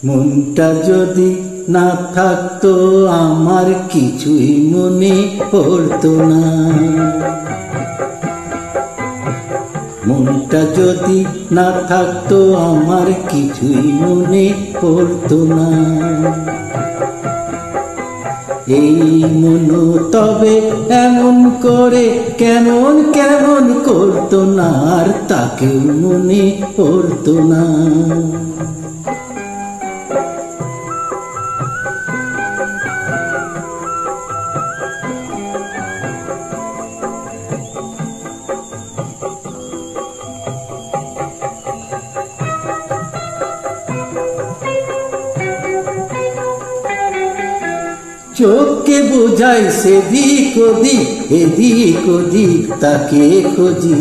মনটা যদি না থাকতো আমার কিছুই মনে পড়তো না। মনটা যদি না থাকতো আমার কিছুই মনে পড়তো না। এই মন তবে এমন করে কেমন কেমন করতো না, আর তাকেও মনে পড়তো না। চোখকে বোঝাই সেদিক ওদিক, এদিক ওদিক তাকে খুঁজি।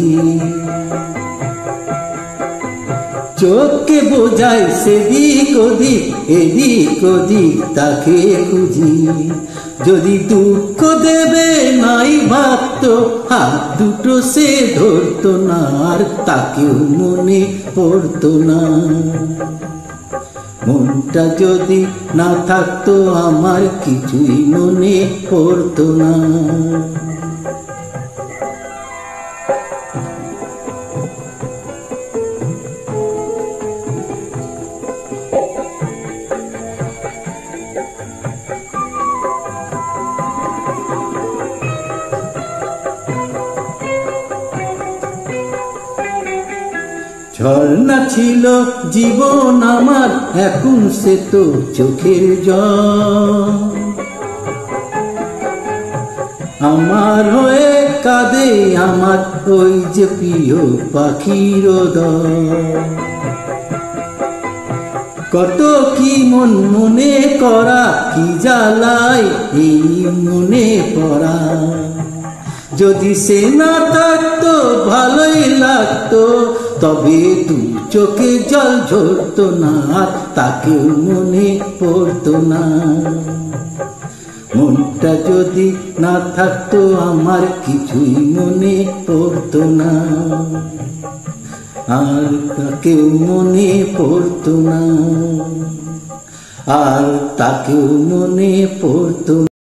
চোখকে বোঝাই সেদিক ওদিক, এদিক ওদিক তাকে খুঁজি। যদি দুঃখ দেবে নাই ভাবতো, হাত দুটো সে ধরতো না, আর তাকেও মনে পড়তো না। মনটা যদি না থাকতো আমার কিছুই মনে পড়তো না। ঝর্ণা ছিল জীবন আমার, এখন সে তো চোখের জল। আমার হয়ে কাঁদে আমার ওই যে প্রিয় পাখির দল। কত কি মন মনে করা, কি জ্বালায় এই মনে পড়া। যদি সে না থাকতো ভালোই লাগতো, তবে দু চোখে জল ঝরতো না, তাকেও মনে পড়তো না। মনটা যদি না থাকতো আমার কিছুই মনে পড়তো না, আর তাকেও মনে পড়তো না, আর তাকেও মনে পড়তো না।